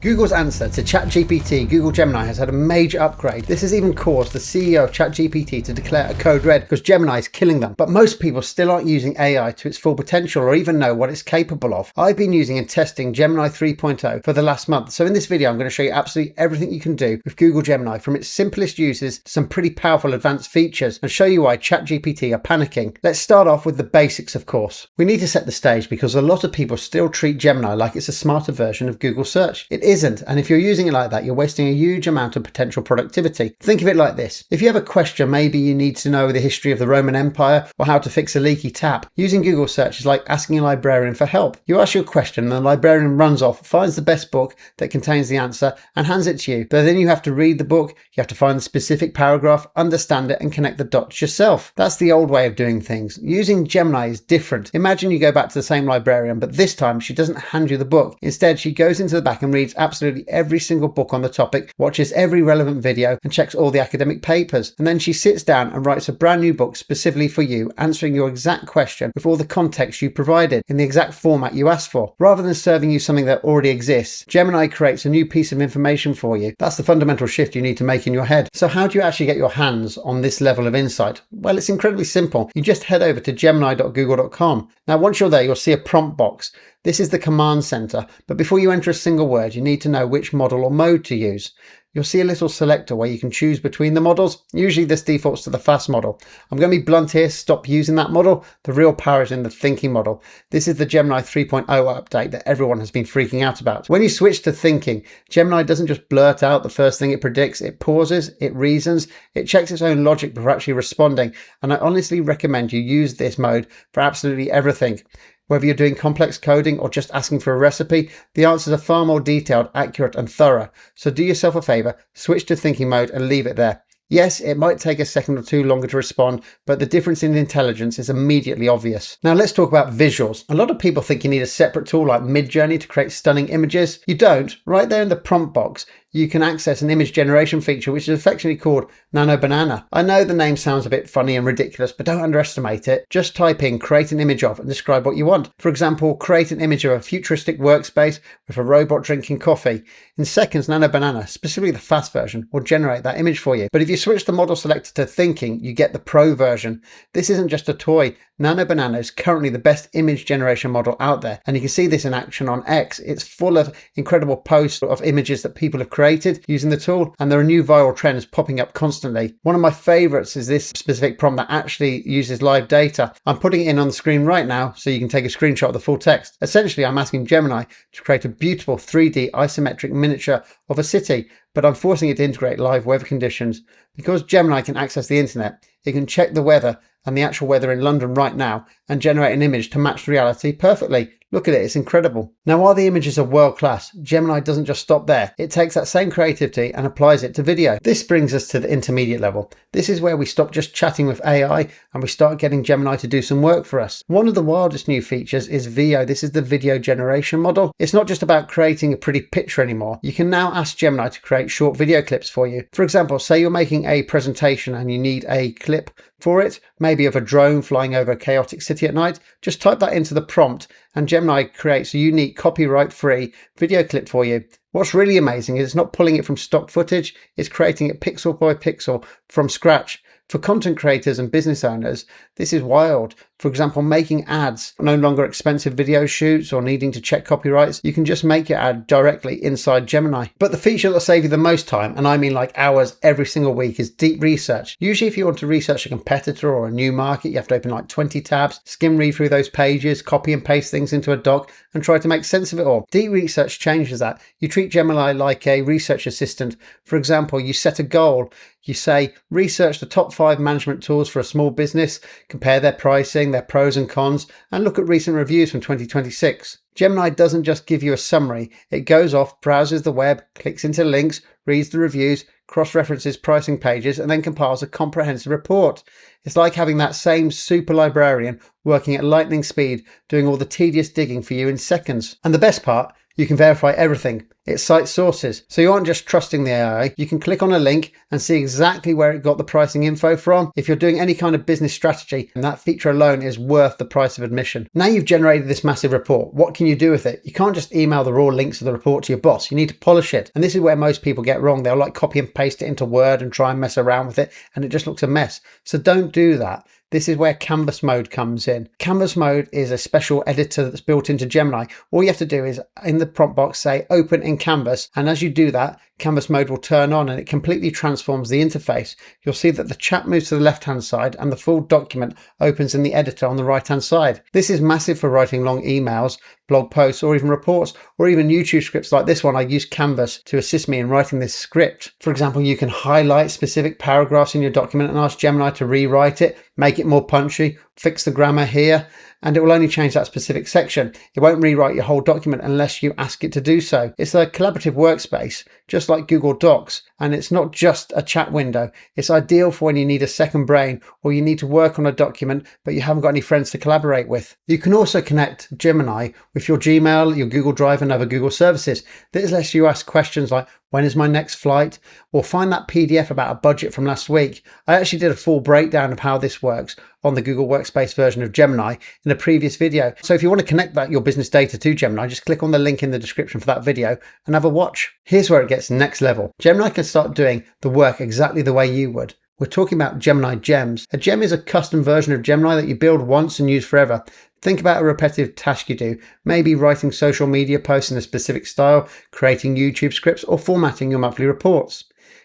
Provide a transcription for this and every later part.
Google's answer to ChatGPT, Google Gemini, has had a major upgrade. This has even caused the CEO of ChatGPT to declare a code red because Gemini is killing them. But most people still aren't using AI to its full potential or even know what it's capable of. I've been using and testing Gemini 3.0 for the last month. So in this video, I'm going to show you absolutely everything you can do with Google Gemini, from its simplest uses to some pretty powerful advanced features, and show you why ChatGPT are panicking. Let's start off with the basics, of course. We need to set the stage because a lot of people still treat Gemini like it's a smarter version of Google search. It isn't, and if you're using it like that, you're wasting a huge amount of potential productivity. Think of it like this. If you have a question, maybe you need to know the history of the Roman Empire or how to fix a leaky tap. Using Google search is like asking a librarian for help. You ask your question and the librarian runs off, finds the best book that contains the answer and hands it to you. But then you have to read the book, you have to find the specific paragraph, understand it and connect the dots yourself. That's the old way of doing things. Using Gemini is different. Imagine you go back to the same librarian, but this time she doesn't hand you the book. Instead, she goes into the back and reads absolutely every single book on the topic, watches every relevant video and checks all the academic papers. And then she sits down and writes a brand new book specifically for you, answering your exact question with all the context you provided in the exact format you asked for. Rather than serving you something that already exists, Gemini creates a new piece of information for you. That's the fundamental shift you need to make in your head. So how do you actually get your hands on this level of insight? Well, it's incredibly simple. You just head over to gemini.google.com. Now, once you're there, you'll see a prompt box. This is the command center, but before you enter a single word, you need to know which model or mode to use. You'll see a little selector where you can choose between the models. Usually this defaults to the fast model. I'm going to be blunt here, stop using that model. The real power is in the thinking model. This is the Gemini 3.0 update that everyone has been freaking out about. When you switch to thinking, Gemini doesn't just blurt out the first thing it predicts. It pauses, it reasons, it checks its own logic before actually responding. And I honestly recommend you use this mode for absolutely everything. Whether you're doing complex coding or just asking for a recipe, the answers are far more detailed, accurate and thorough. So do yourself a favor, switch to thinking mode and leave it there. Yes, it might take a second or two longer to respond, but the difference in intelligence is immediately obvious. Now let's talk about visuals. A lot of people think you need a separate tool like Midjourney to create stunning images. You don't. Right there in the prompt box, you can access an image generation feature, which is affectionately called Nano Banana. I know the name sounds a bit funny and ridiculous, but don't underestimate it. Just type in create an image of and describe what you want. For example, create an image of a futuristic workspace with a robot drinking coffee. In seconds, Nano Banana, specifically the fast version, will generate that image for you. But if you switch the model selector to thinking, you get the pro version. This isn't just a toy. Nano Banana is currently the best image generation model out there. And you can see this in action on X. It's full of incredible posts of images that people have created using the tool, and there are new viral trends popping up constantly. One of my favorites is this specific prompt that actually uses live data. I'm putting it in on the screen right now so you can take a screenshot of the full text. Essentially, I'm asking Gemini to create a beautiful 3D isometric miniature of a city, but I'm forcing it to integrate live weather conditions. Because Gemini can access the internet, it can check the weather and the actual weather in London right now and generate an image to match reality perfectly. Look at it, it's incredible. Now, while the images are world class, Gemini doesn't just stop there. It takes that same creativity and applies it to video. This brings us to the intermediate level. This is where we stop just chatting with AI and we start getting Gemini to do some work for us. One of the wildest new features is VO. This is the video generation model. It's not just about creating a pretty picture anymore. You can now ask Gemini to create short video clips for you. For example, say you're making a presentation and you need a clip for it, maybe of a drone flying over a chaotic city at night. Just type that into the prompt and Gemini creates a unique copyright-free video clip for you. What's really amazing is it's not pulling it from stock footage, it's creating it pixel by pixel from scratch. For content creators and business owners, this is wild. For example, making ads, no longer expensive video shoots or needing to check copyrights. You can just make your ad directly inside Gemini. But the feature that'll save you the most time, and I mean like hours every single week, is deep research. Usually if you want to research a competitor or a new market, you have to open like 20 tabs, skim read through those pages, copy and paste things into a doc and try to make sense of it all. Deep research changes that. You treat Gemini like a research assistant. For example, you set a goal. You say, research the top 5 management tools for a small business, compare their pricing, their pros and cons, and look at recent reviews from 2026. Gemini doesn't just give you a summary. It goes off, browses the web, clicks into links, reads the reviews, cross-references pricing pages, and then compiles a comprehensive report. It's like having that same super librarian working at lightning speed, doing all the tedious digging for you in seconds. And the best part, you can verify everything. It cites sources, so you aren't just trusting the AI. You can click on a link and see exactly where it got the pricing info from. If you're doing any kind of business strategy, and that feature alone is worth the price of admission. Now you've generated this massive report, what can you do with it? You can't just email the raw links of the report to your boss. You need to polish it. And this is where most people get wrong. They'll like copy and paste it into Word and try and mess around with it, and it just looks a mess. So don't do that. This is where Canvas mode comes in. Canvas mode is a special editor that's built into Gemini. All you have to do is in the prompt box say open in Canvas, and as you do that, Canvas mode will turn on and it completely transforms the interface. You'll see that the chat moves to the left hand side and the full document opens in the editor on the right hand side. This is massive for writing long emails, blog posts, or even reports, or even YouTube scripts like this one. I use Canvas to assist me in writing this script. For example, you can highlight specific paragraphs in your document and ask Gemini to rewrite it, make it more punchy, fix the grammar here, and it will only change that specific section. It won't rewrite your whole document unless you ask it to do so. It's a collaborative workspace, just like Google Docs, and it's not just a chat window. It's ideal for when you need a second brain or you need to work on a document but you haven't got any friends to collaborate with. You can also connect Gemini with your Gmail, your Google Drive and other Google services. This lets you ask questions like, when is my next flight? Or find that PDF about a budget from last week. I actually did a full breakdown of how this works on the Google Workspace version of Gemini in a previous video. So if you want to connect your business data to Gemini, just click on the link in the description for that video and have a watch. Here's where it gets next level. Gemini can start doing the work exactly the way you would. We're talking about Gemini gems. A gem is a custom version of Gemini that you build once and use forever. Think about a repetitive task you do, maybe writing social media posts in a specific style, creating YouTube scripts, or formatting your monthly reports.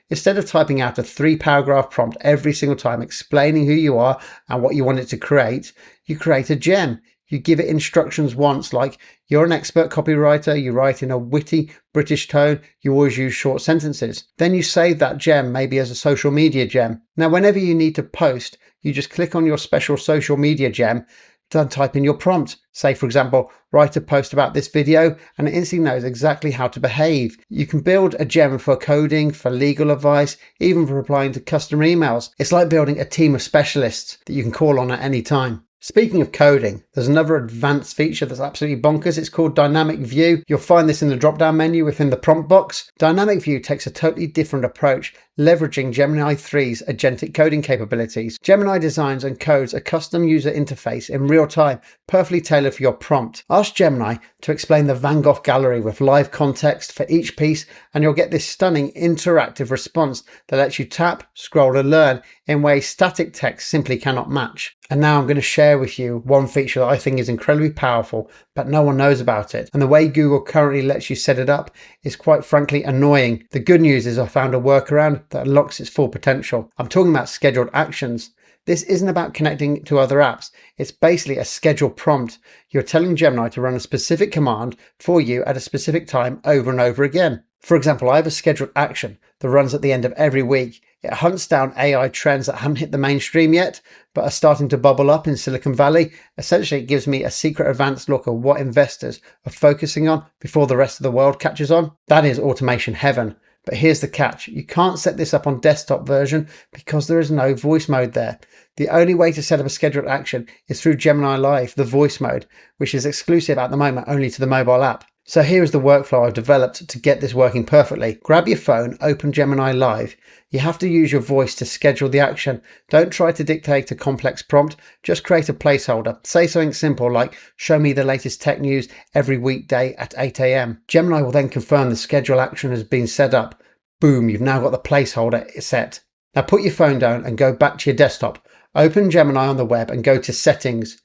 Instead of typing out a 3-paragraph prompt every single time explaining who you are and what you want it to create, you create a gem. You give it instructions once, like you're an expert copywriter, you write in a witty British tone, you always use short sentences. Then you save that gem maybe as a social media gem. Now, whenever you need to post, you just click on your special social media gem, then type in your prompt. Say, for example, write a post about this video, and it instantly knows exactly how to behave. You can build a gem for coding, for legal advice, even for replying to customer emails. It's like building a team of specialists that you can call on at any time. Speaking of coding, there's another advanced feature that's absolutely bonkers. It's called Dynamic View. You'll find this in the drop-down menu within the prompt box. Dynamic View takes a totally different approach, leveraging Gemini 3's agentic coding capabilities. Gemini designs and codes a custom user interface in real time, perfectly tailored for your prompt. Ask Gemini to explain the Van Gogh gallery with live context for each piece, and you'll get this stunning interactive response that lets you tap, scroll, and learn in ways static text simply cannot match. And now I'm going to share with you one feature that I think is incredibly powerful, but no one knows about it. And the way Google currently lets you set it up is quite frankly annoying. The good news is I found a workaround that unlocks its full potential. I'm talking about scheduled actions. This isn't about connecting to other apps. It's basically a scheduled prompt. You're telling Gemini to run a specific command for you at a specific time over and over again. For example, I have a scheduled action that runs at the end of every week. It hunts down AI trends that haven't hit the mainstream yet, but are starting to bubble up in Silicon Valley. Essentially, it gives me a secret advanced look at what investors are focusing on before the rest of the world catches on. That is automation heaven. But here's the catch. You can't set this up on desktop version because there is no voice mode there. The only way to set up a scheduled action is through Gemini Live, the voice mode, which is exclusive at the moment only to the mobile app. So here is the workflow I've developed to get this working perfectly. Grab your phone, open Gemini Live. You have to use your voice to schedule the action. Don't try to dictate a complex prompt, just create a placeholder. Say something simple like, show me the latest tech news every weekday at 8 AM. Gemini will then confirm the schedule action has been set up. Boom, you've now got the placeholder set. Now put your phone down and go back to your desktop. Open Gemini on the web and go to settings,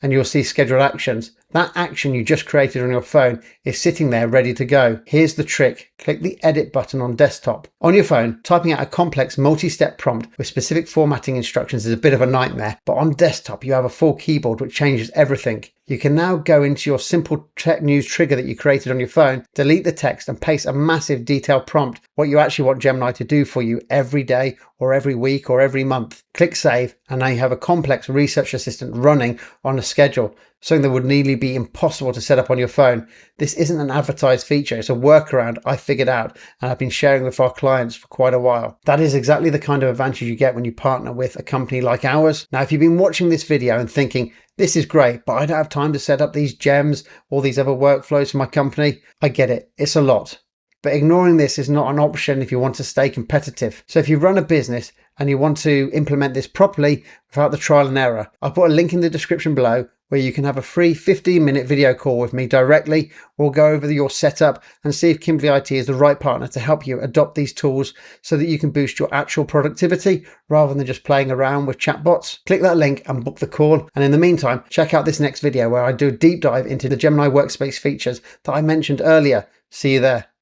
and you'll see scheduled actions. That action you just created on your phone is sitting there ready to go. Here's the trick. Click the edit button on desktop. On your phone, typing out a complex multi-step prompt with specific formatting instructions is a bit of a nightmare, but on desktop you have a full keyboard which changes everything. You can now go into your simple tech news trigger that you created on your phone, delete the text and paste a massive detailed prompt, what you actually want Gemini to do for you every day or every week or every month. Click save, and now you have a complex research assistant running on a schedule, something that would nearly be impossible to set up on your phone. This isn't an advertised feature, it's a workaround I figured out and I've been sharing with our clients for quite a while. That is exactly the kind of advantage you get when you partner with a company like ours. Now, if you've been watching this video and thinking, this is great, but I don't have time to set up these gems, all these other workflows for my company, I get it, it's a lot. But ignoring this is not an option if you want to stay competitive. So if you run a business and you want to implement this properly without the trial and error, I'll put a link in the description below where you can have a free 15-minute video call with me directly. We'll go over your setup and see if Kimbley IT is the right partner to help you adopt these tools so that you can boost your actual productivity rather than just playing around with chatbots. Click that link and book the call. And in the meantime, check out this next video where I do a deep dive into the Gemini Workspace features that I mentioned earlier. See you there.